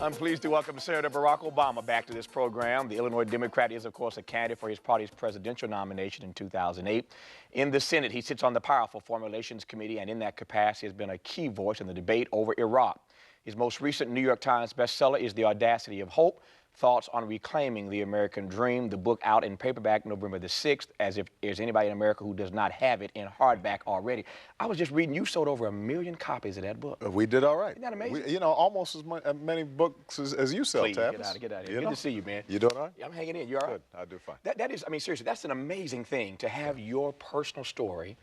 I'm pleased to welcome Senator Barack Obama back to this program. The Illinois Democrat is, of course, a candidate for his party's presidential nomination in 2008. In the Senate, he sits on the powerful Foreign Relations Committee, and in that capacity has been a key voice in the debate over Iraq. His most recent New York Times bestseller is The Audacity of Hope, Thoughts on Reclaiming the American Dream. The book out in paperback November the 6th, as if there's anybody in America who does not have it in hardback already. I was just reading, you sold over 1 million copies of that book. We did all right. Isn't that amazing? You know, almost as many books as you sell, Please, Tavis. get out of here. Good to see you, man. You doing all right? Yeah, I'm hanging in. You all right? Good. I do fine. That is, I mean, seriously, that's an amazing thing to have your personal story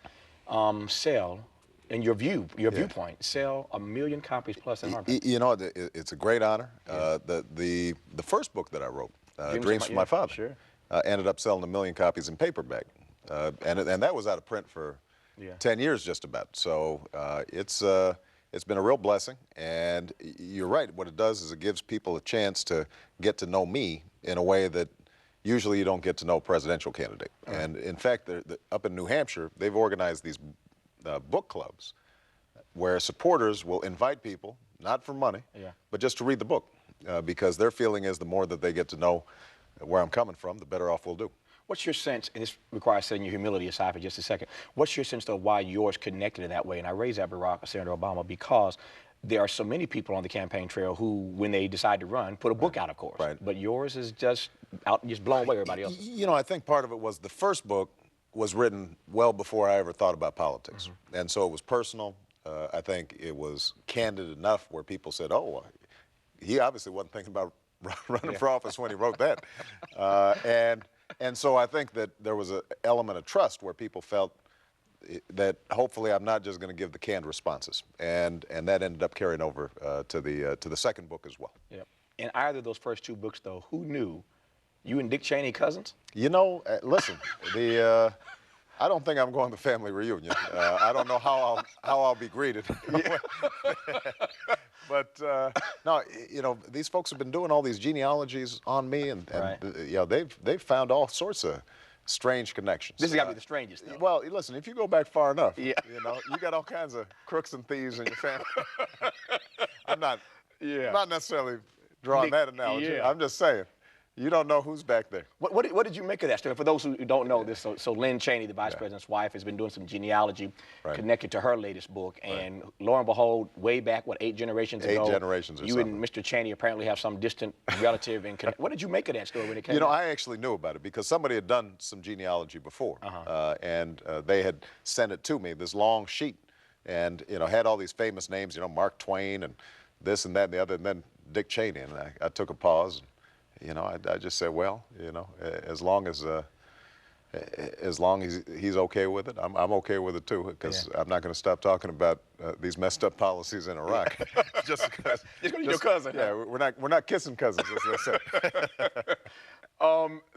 sell, and your viewpoint, sell 1 million copies plus in hardback. You know, it's a great honor. The first book that I wrote, Dreams from My Father, sure. ended up selling 1 million copies in paperback, and that was out of print for 10 years just about. So it's been a real blessing, and you're right. What it does is it gives people a chance to get to know me in a way that usually you don't get to know a presidential candidate. And in fact, up in New Hampshire, they've organized these book clubs where supporters will invite people, not for money, but just to read the book, because their feeling is the more that they get to know where I'm coming from, the better off we'll do. What's your sense, and this requires setting your humility aside for just a second, what's your sense of why yours connected in that way? And I raise that, Barack, Senator Obama, because there are so many people on the campaign trail who, when they decide to run, put a book out, of course. Right. But yours is just blown away everybody else. You know, I think part of it was the first book was written well before I ever thought about politics. And so it was personal. I think it was candid enough where people said, oh, he obviously wasn't thinking about running for office when he wrote that. And so I think that there was an element of trust where people felt that hopefully I'm not just going to give the canned responses. And that ended up carrying over to the second book as well. Yep. In either of those first two books, though, who knew you and Dick Cheney cousins? You know, listen, I don't think I'm going to the family reunion. I don't know how I'll be greeted. But no, you know, these folks have been doing all these genealogies on me, and you know, they've found all sorts of strange connections. This has got to be the strangest, though. Well, listen, if you go back far enough, you know, you got all kinds of crooks and thieves in your family. I'm not necessarily drawing that analogy. I'm just saying. You don't know who's back there. What did you make of that story? For those who don't know this, so Lynn Cheney, the vice president's wife, has been doing some genealogy connected to her latest book. And lo and behold, way back, 8 generations ago? 8 generations or you something. and Mr. Cheney apparently have some distant relative. What did you make of that story when it came out? You know, I actually knew about it because somebody had done some genealogy before. And they had sent it to me, this long sheet. And, you know, had all these famous names, you know, Mark Twain and this and that and the other, and then Dick Cheney. And I took a pause. You know, I just said, well, you know, as long as he's okay with it, I'm okay with it too, because I'm not going to stop talking about these messed up policies in Iraq. just because your cousin. Yeah, we're not kissing cousins, as they say.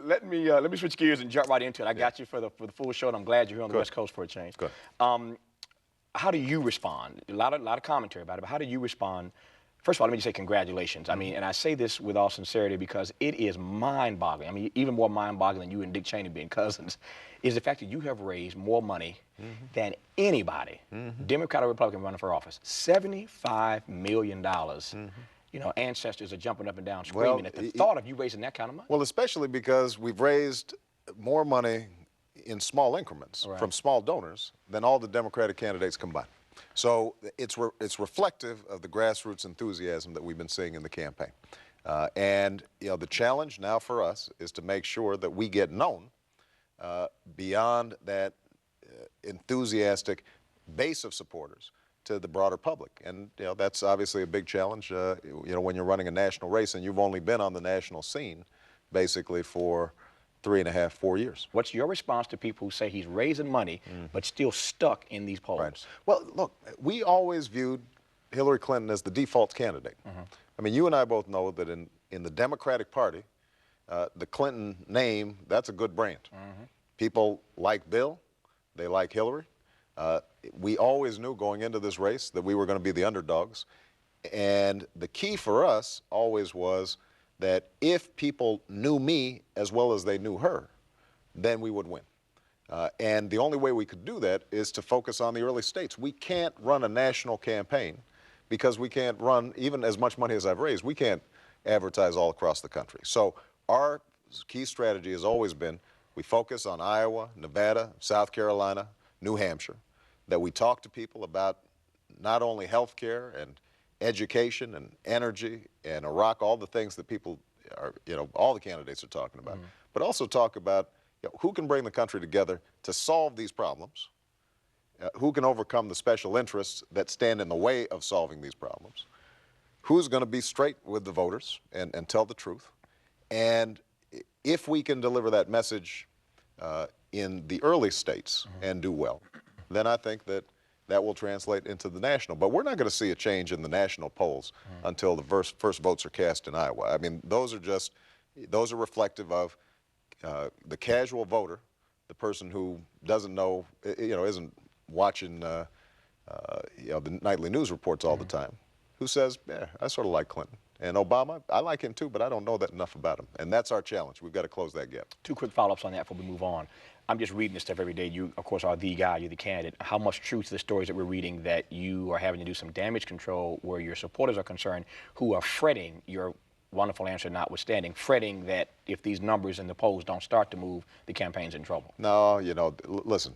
Let me switch gears and jump right into it. I got you for the full show, and I'm glad you're here on the West Coast for a change. Good. How do you respond? A lot of commentary about it, but how do you respond? First of all, let me just say congratulations. I mean, and I say this with all sincerity because it is mind-boggling. I mean, even more mind-boggling than you and Dick Cheney being cousins, is the fact that you have raised more money than anybody, Democrat or Republican, running for office. $75 million. You know, ancestors are jumping up and down screaming at the thought of you raising that kind of money. Well, especially because we've raised more money in small increments from small donors than all the Democratic candidates combined. So it's reflective of the grassroots enthusiasm that we've been seeing in the campaign. And, you know, the challenge now for us is to make sure that we get known beyond that enthusiastic base of supporters to the broader public. And, you know, that's obviously a big challenge, you know, when you're running a national race and you've only been on the national scene basically for 3.5, 4 years. What's your response to people who say he's raising money but still stuck in these polls? Right. Well, look, we always viewed Hillary Clinton as the default candidate. I mean, you and I both know that in the Democratic Party, the Clinton name, that's a good brand. People like Bill, they like Hillary. We always knew going into this race that we were going to be the underdogs. And the key for us always was that if people knew me as well as they knew her, then we would win. And the only way we could do that is to focus on the early states. We can't run a national campaign because we can't run, even as much money as I've raised, we can't advertise all across the country. So our key strategy has always been we focus on Iowa, Nevada, South Carolina, New Hampshire, that we talk to people about not only health care and education and energy and Iraq, all the things that people are, all the candidates are talking about, but also talk about who can bring the country together to solve these problems, who can overcome the special interests that stand in the way of solving these problems, who's going to be straight with the voters and tell the truth. And if we can deliver that message in the early states and do well, then I think that that will translate into the national. But we're not going to see a change in the national polls until the first votes are cast in Iowa. I mean, those are reflective of the casual voter, the person who doesn't know, isn't watching, the nightly news reports all the time, who says, yeah, I sort of like Clinton. And Obama, I like him too, but I don't know that enough about him. And that's our challenge. We've got to close that gap. Two quick follow-ups on that before we move on. I'm just reading this stuff every day. You, of course, are the guy, you're the candidate. How much truth to the stories that we're reading that you are having to do some damage control where your supporters are concerned, who are fretting, your wonderful answer notwithstanding, fretting that if these numbers in the polls don't start to move, the campaign's in trouble? No, listen,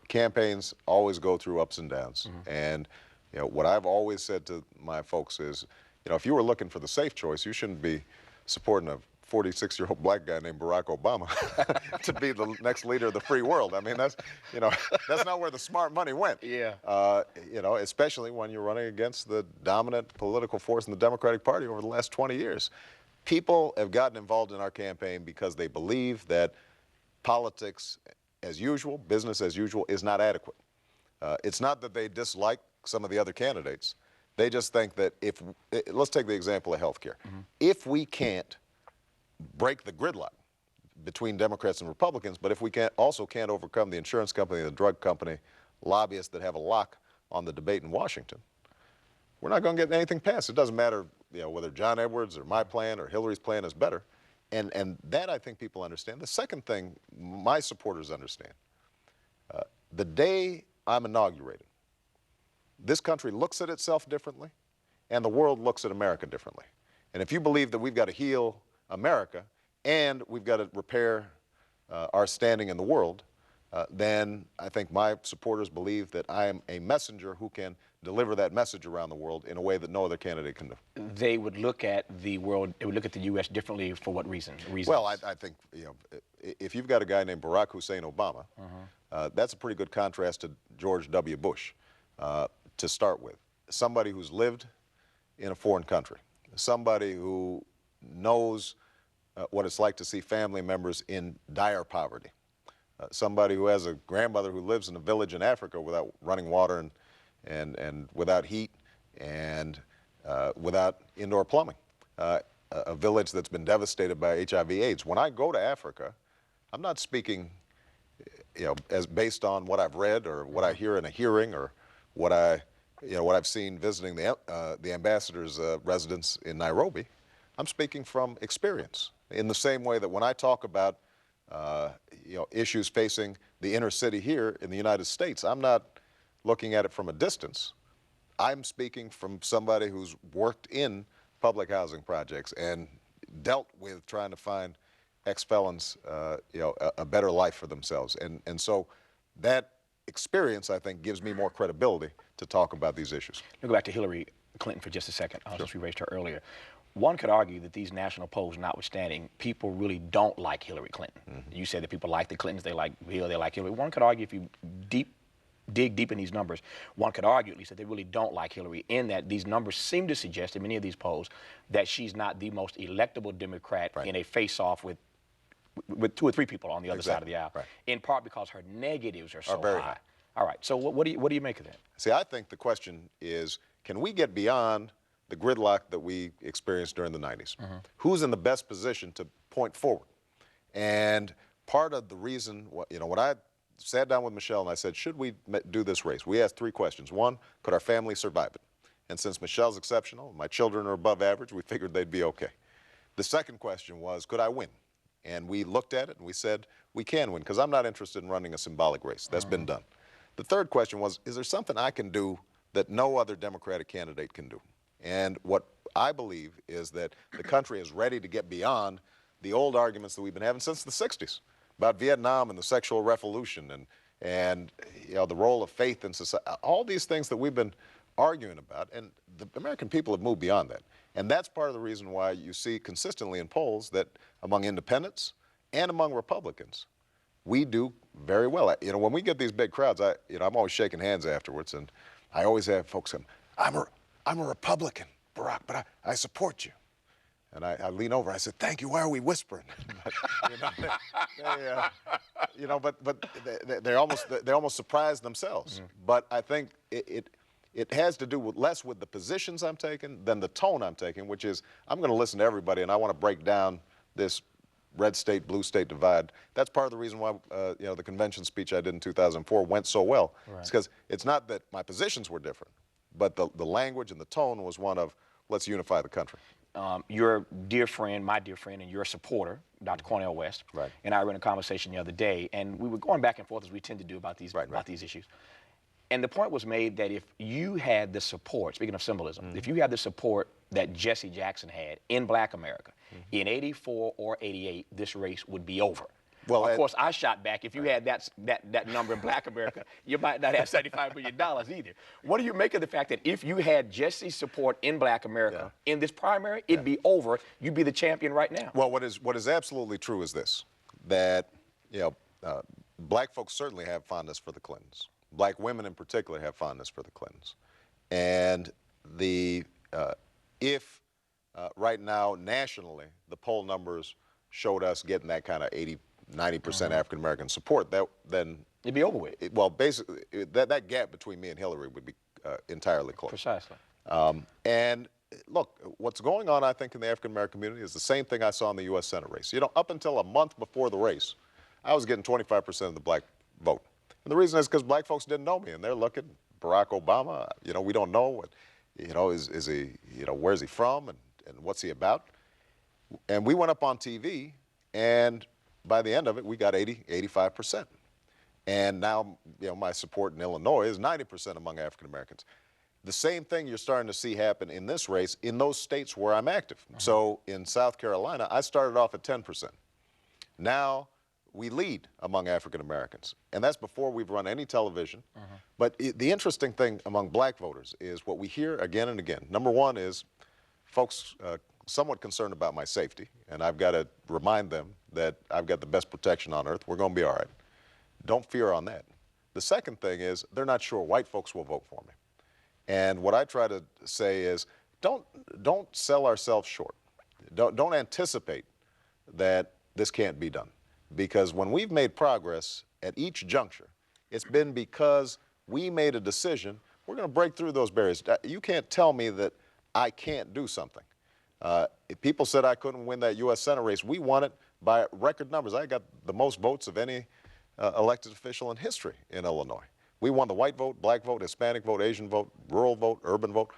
campaigns always go through ups and downs. And what I've always said to my folks is, if you were looking for the safe choice, you shouldn't be supporting a 46-year-old black guy named Barack Obama to be the next leader of the free world. I mean, that's not where the smart money went. Yeah. Especially when you're running against the dominant political force in the Democratic Party over the last 20 years. People have gotten involved in our campaign because they believe that politics as usual, business as usual, is not adequate. It's not that they dislike some of the other candidates. They just think that let's take the example of health care. If we can't break the gridlock between Democrats and Republicans, but if we can't overcome the insurance company, the drug company, lobbyists that have a lock on the debate in Washington, we're not going to get anything passed. It doesn't matter, whether John Edwards or my plan or Hillary's plan is better. And that I think people understand. The second thing my supporters understand, the day I'm inaugurated, this country looks at itself differently, and the world looks at America differently. And if you believe that we've got to heal America and we've got to repair our standing in the world, then I think my supporters believe that I am a messenger who can deliver that message around the world in a way that no other candidate can do. They would look at the world, they would look at the U.S. differently for what reason? Well, I think, if you've got a guy named Barack Hussein Obama, that's a pretty good contrast to George W. Bush. To start with, somebody who's lived in a foreign country, somebody who knows what it's like to see family members in dire poverty, somebody who has a grandmother who lives in a village in Africa without running water and without heat and without indoor plumbing, a village that's been devastated by HIV/AIDS. When I go to Africa, I'm not speaking, as based on what I've read or what I hear in a hearing or what I've seen visiting the ambassador's residence in Nairobi. I'm speaking from experience. In the same way that when I talk about issues facing the inner city here in the United States, I'm not looking at it from a distance. I'm speaking from somebody who's worked in public housing projects and dealt with trying to find ex-felons a better life for themselves. And so that experience, I think, gives me more credibility to talk about these issues. Let me go back to Hillary Clinton for just a second, since we raised her earlier. One could argue that these national polls notwithstanding, people really don't like Hillary Clinton. You said that people like the Clintons, they like Bill, they like Hillary. One could argue, if you dig deep in these numbers, one could argue at least that they really don't like Hillary, in that these numbers seem to suggest in many of these polls that she's not the most electable Democrat in a face-off with two or three people on the other side of the aisle, in part because her negatives are so very high. All right, so what do you make of that? See, I think the question is, can we get beyond the gridlock that we experienced during the 90s? Who's in the best position to point forward? And part of the reason, when I sat down with Michelle and I said, should we do this race? We asked three questions. One, could our family survive it? And since Michelle's exceptional, my children are above average, we figured they'd be okay. The second question was, could I win? And we looked at it and we said, we can win, because I'm not interested in running a symbolic race. That's been done. The third question was, is there something I can do that no other Democratic candidate can do. And what I believe is that the country is ready to get beyond the old arguments that we've been having since the 60s about Vietnam and the sexual revolution and you know, the role of faith in society, all these things that we've been arguing about, and the American people have moved beyond that. And that's part of the reason why you see consistently in polls that among independents and among Republicans, we do very well. You know, when we get these big crowds, I'm always shaking hands afterwards, and I always have folks saying, I'm a Republican, Barack, but I support you. And I lean over, I said, thank you, why are we whispering? But they almost surprise themselves. But I think it has to do with less with the positions I'm taking than the tone I'm taking, which is I'm going to listen to everybody, and I want to break down this red state, blue state divide. That's part of the reason why the convention speech I did in 2004 went so well. Right. It's because it's not that my positions were different, but the language and the tone was one of let's unify the country. Your dear friend, my dear friend, and your supporter, Dr. Cornel West, right, and I were in a conversation the other day, and we were going back and forth as we tend to do about these these issues. And the point was made that if you had the support, speaking of symbolism, if you had the support that Jesse Jackson had in Black America, in '84 or '88, this race would be over. Well, of course, I shot back. If you had that number in Black America, you might not have $75 million either. What do you make of the fact that if you had Jesse's support in Black America in this primary, it'd be over. You'd be the champion right now. Well, what is absolutely true is this: that Black folks certainly have fondness for the Clintons. Black women in particular have fondness for the Clintons, and if right now nationally the poll numbers showed us getting that kind of 80–90% African American support, then it'd be over with. Well, basically, that gap between me and Hillary would be entirely closed. Precisely. And look, what's going on, I think, in the African American community is the same thing I saw in the U.S. Senate race. You know, up until a month before the race, I was getting 25% of the Black vote. And the reason is because Black folks didn't know me, and they're looking, Barack Obama, we don't know what, is he, where's he from, and what's he about? And we went up on TV, and by the end of it, we got 85%. And now, my support in Illinois is 90% among African Americans. The same thing you're starting to see happen in this race in those states where I'm active. So in South Carolina, I started off at 10%. Now we lead among African Americans, and that's before we've run any television. But the interesting thing among Black voters is what we hear again and again. Number one is folks somewhat concerned about my safety, and I've got to remind them that I've got the best protection on earth. We're going to be all right. Don't fear on that. The second thing is they're not sure white folks will vote for me. And what I try to say is don't sell ourselves short. Don't anticipate that this can't be done. Because when we've made progress at each juncture, it's been because we made a decision, we're going to break through those barriers. You can't tell me that I can't do something. If people said I couldn't win that U.S. Senate race, we won it by record numbers. I got the most votes of any elected official in history in Illinois. We won the white vote, Black vote, Hispanic vote, Asian vote, rural vote, urban vote.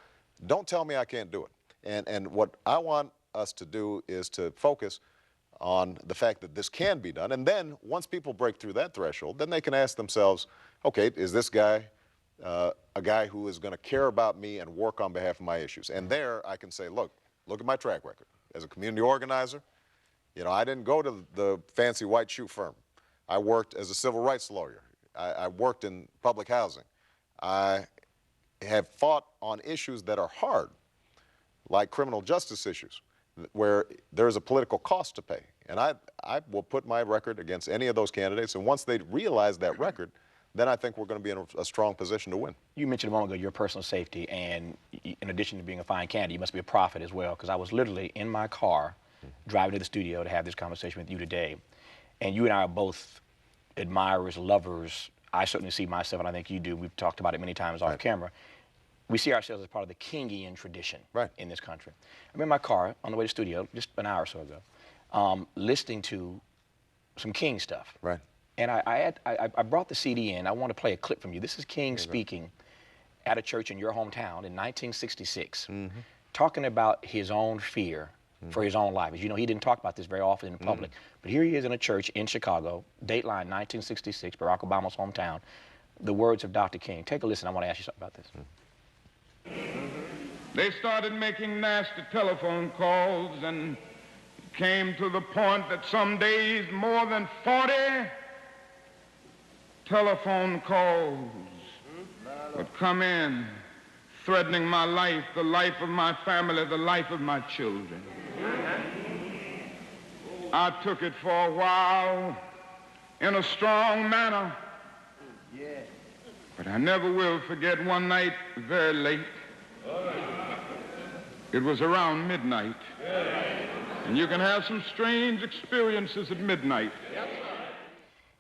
Don't tell me I can't do it. And what I want us to do is to focus on the fact that this can be done. And then once people break through that threshold, then they can ask themselves, okay, is this guy a guy who is going to care about me and work on behalf of my issues? And there I can say, look at my track record. As a community organizer, I didn't go to the fancy white shoe firm. I worked as a civil rights lawyer. I worked in public housing. I have fought on issues that are hard, like criminal justice issues, where there's a political cost to pay. And I will put my record against any of those candidates, and once they realize that record, then I think we're going to be in a strong position to win. You mentioned a moment ago your personal safety, and in addition to being a fine candidate, you must be a prophet as well, because I was literally in my car driving to the studio to have this conversation with you today, and you and I are both admirers, lovers. I certainly see myself, and I think you do. We've talked about it many times off camera. We see ourselves as part of the Kingian tradition in this country. I'm in my car on the way to the studio just an hour or so ago, listening to some King stuff. Right. And I brought the CD in. I want to play a clip from you. This is King speaking at a church in your hometown in 1966, talking about his own fear for his own life. As you know, he didn't talk about this very often in public. But here he is in a church in Chicago, dateline 1966, Barack Obama's hometown. The words of Dr. King. Take a listen. I want to ask you something about this. They started making nasty telephone calls, and it came to the point that some days more than 40 telephone calls would come in, threatening my life, the life of my family, the life of my children. I took it for a while in a strong manner, but I never will forget one night very late. It was around midnight, and you can have some strange experiences at midnight.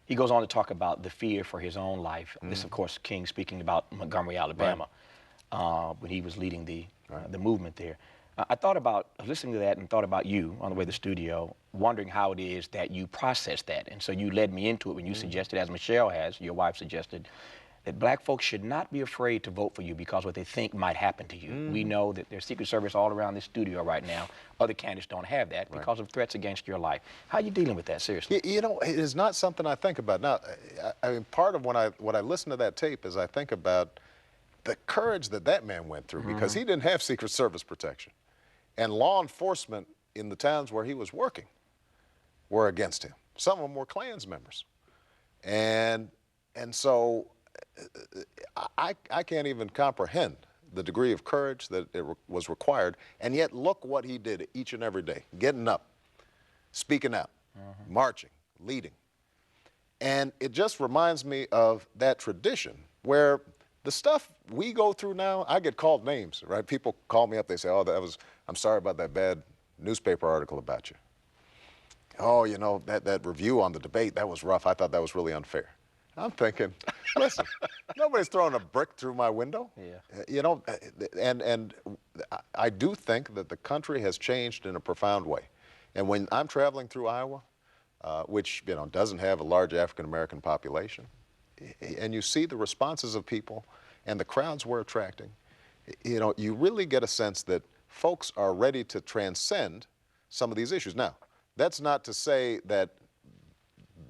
He goes on to talk about the fear for his own life. This, of course, King speaking about Montgomery, Alabama, when he was leading the movement there. I thought about listening to that and thought about you on the way to the studio, wondering how it is that you process that. And so you led me into it when you suggested, as Michelle has, your wife suggested, that black folks should not be afraid to vote for you because what they think might happen to you. We know that there's Secret Service all around this studio right now. Other candidates don't have that because of threats against your life. How are you dealing with that, seriously? You know, it is not something I think about. Now, I mean, part of when I listen to that tape is I think about the courage that that man went through because he didn't have Secret Service protection. And law enforcement in the towns where he was working were against him. Some of them were Klans members. And so I can't even comprehend the degree of courage that was required, and yet look what he did each and every day, getting up, speaking out, marching, leading. And it just reminds me of that tradition where the stuff we go through now, I get called names, right? People call me up, they say, oh, I'm sorry about that bad newspaper article about you. Oh, you know, that review on the debate, that was rough. I thought that was really unfair. I'm thinking, listen, nobody's throwing a brick through my window. You know, and I do think that the country has changed in a profound way. And when I'm traveling through Iowa, which, you know, doesn't have a large African-American population, and you see the responses of people and the crowds we're attracting, you know, you really get a sense that folks are ready to transcend some of these issues. Now, that's not to say that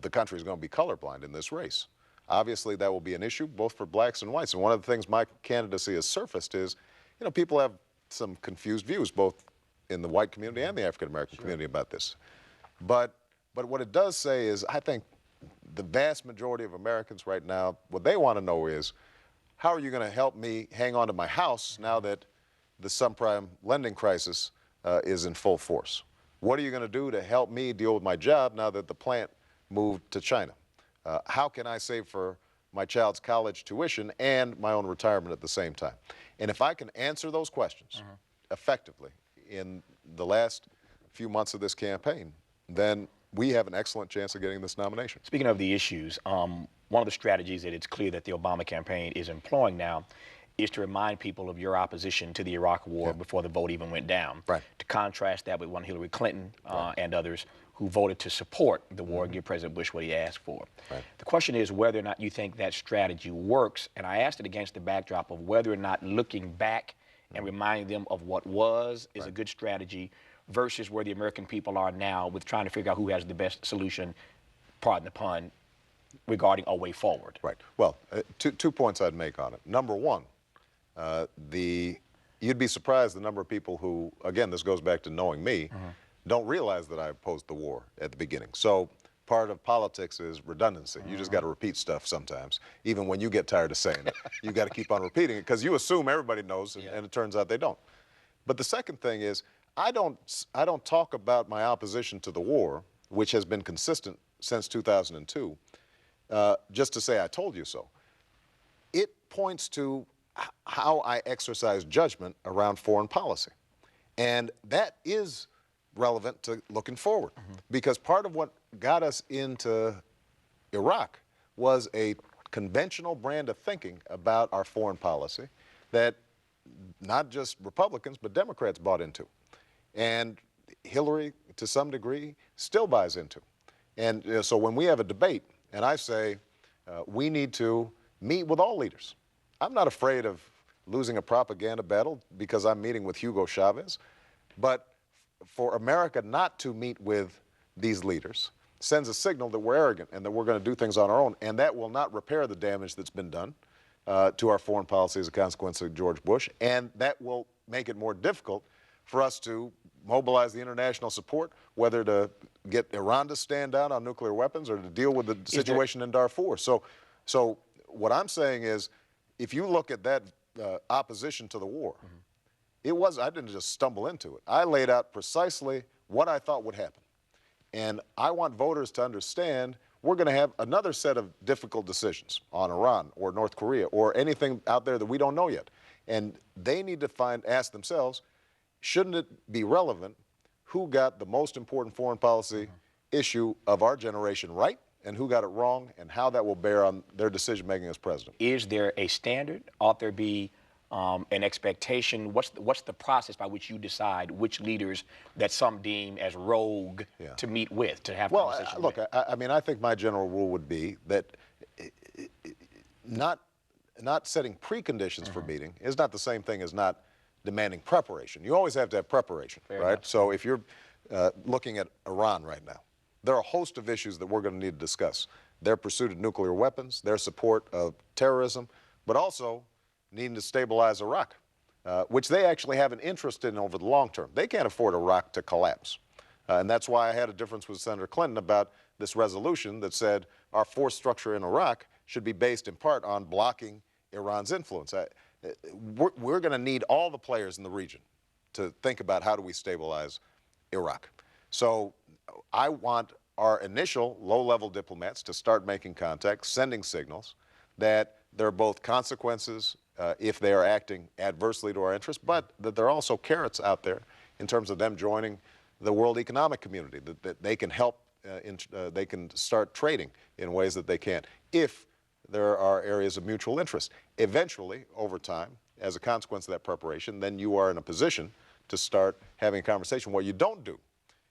the country is going to be colorblind in this race. Obviously, that will be an issue both for blacks and whites. And one of the things my candidacy has surfaced is, you know, people have some confused views, both in the white community and the African-American community about this. But what it does say is, I think the vast majority of Americans right now, what they want to know is, how are you going to help me hang on to my house now that the subprime lending crisis is in full force? What are you going to do to help me deal with my job now that the plant moved to China? How can I save for my child's college tuition and my own retirement at the same time? And if I can answer those questions effectively in the last few months of this campaign, then we have an excellent chance of getting this nomination. Speaking of the issues, one of the strategies that it's clear that the Obama campaign is employing now is to remind people of your opposition to the Iraq War before the vote even went down. To contrast that with one Hillary Clinton and others who voted to support the war and give President Bush what he asked for. The question is whether or not you think that strategy works, and I asked it against the backdrop of whether or not looking back and reminding them of what was is a good strategy versus where the American people are now with trying to figure out who has the best solution, pardon the pun, regarding a way forward. Well, two points I'd make on it. Number one, you'd be surprised the number of people who, again, this goes back to knowing me, don't realize that I opposed the war at the beginning. So part of politics is redundancy. You just got to repeat stuff sometimes, even when you get tired of saying it. You got to keep on repeating it because you assume everybody knows, and it turns out they don't. But the second thing is, I don't talk about my opposition to the war, which has been consistent since 2002, just to say I told you so. It points to how I exercise judgment around foreign policy. And that is relevant to looking forward, because part of what got us into Iraq was a conventional brand of thinking about our foreign policy that not just Republicans but Democrats bought into, and Hillary to some degree still buys into. And so when we have a debate and I say we need to meet with all leaders, I'm not afraid of losing a propaganda battle because I'm meeting with Hugo Chavez, but for America not to meet with these leaders sends a signal that we're arrogant and that we're going to do things on our own, and that will not repair the damage that's been done to our foreign policy as a consequence of George Bush, and that will make it more difficult for us to mobilize the international support, whether to get Iran to stand down on nuclear weapons or to deal with the situation in Darfur. So what I'm saying is, if you look at that opposition to the war, I didn't just stumble into it. I laid out precisely what I thought would happen. And I want voters to understand we're going to have another set of difficult decisions on Iran or North Korea or anything out there that we don't know yet. And they need to ask themselves, shouldn't it be relevant who got the most important foreign policy issue of our generation right and who got it wrong, and how that will bear on their decision-making as president? Is there a standard? Ought there be an expectation? What's the process by which you decide which leaders that some deem as rogue to meet with, to have conversations with? Look, I mean, I think my general rule would be that not setting preconditions for meeting is not the same thing as not demanding preparation. You always have to have preparation, right? So if you're looking at Iran right now, there are a host of issues that we're going to need to discuss. Their pursuit of nuclear weapons, their support of terrorism, but also needing to stabilize Iraq, which they actually have an interest in over the long term. They can't afford Iraq to collapse. And that's why I had a difference with Senator Clinton about this resolution that said our force structure in Iraq should be based in part on blocking Iran's influence. We're going to need all the players in the region to think about how do we stabilize Iraq. So I want our initial low-level diplomats to start making contact, sending signals that there are both consequences if they are acting adversely to our interests, but that there are also carrots out there in terms of them joining the world economic community, that they can help, they can start trading in ways that they can't, if there are areas of mutual interest. Eventually, over time, as a consequence of that preparation, then you are in a position to start having a conversation. What you don't do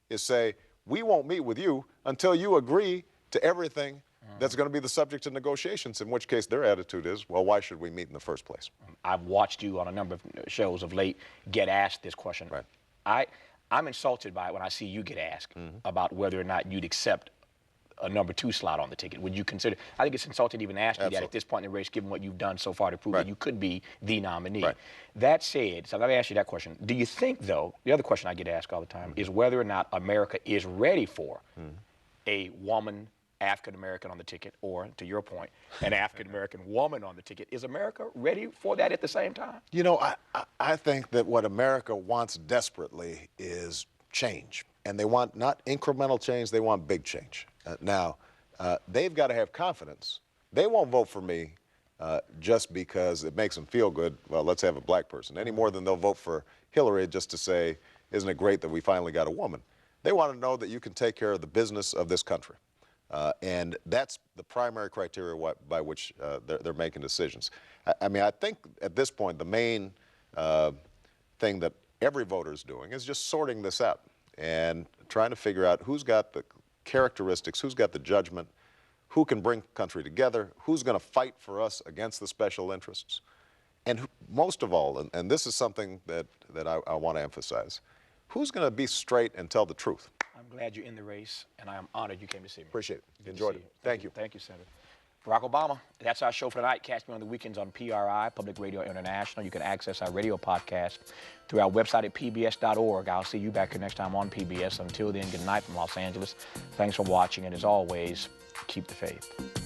is say, we won't meet with you until you agree to everything that's going to be the subject of negotiations, in which case their attitude is, well, why should we meet in the first place? I've watched you on a number of shows of late get asked this question. Right. I'm insulted by it when I see you get asked about whether or not you'd accept a number 2 slot on the ticket. Would you consider? I think it's insulting to even ask you that at this point in the race, given what you've done so far to prove that you could be the nominee. That said, so let me ask you that question. Do you think, though, the other question I get asked all the time is whether or not America is ready for a woman African-American on the ticket, or, to your point, an African-American woman on the ticket? Is America ready for that at the same time? You know, I think that what America wants desperately is change. And they want not incremental change, they want big change. Now, they've got to have confidence. They won't vote for me just because it makes them feel good, well, let's have a black person, any more than they'll vote for Hillary just to say, isn't it great that we finally got a woman? They want to know that you can take care of the business of this country. And that's the primary criteria by which they're making decisions. I mean, I think at this point, the main thing that every voter is doing is just sorting this out and trying to figure out who's got the characteristics, who's got the judgment, who can bring the country together, who's going to fight for us against the special interests. And most of all, and this is something that I want to emphasize, who's going to be straight and tell the truth? I'm glad you're in the race, and I am honored you came to see me. Appreciate it. Enjoyed it. Thank you. Thank you, Senator. Barack Obama, that's our show for tonight. Catch me on the weekends on PRI, Public Radio International. You can access our radio podcast through our website at pbs.org. I'll see you back here next time on PBS. Until then, good night from Los Angeles. Thanks for watching, and as always, keep the faith.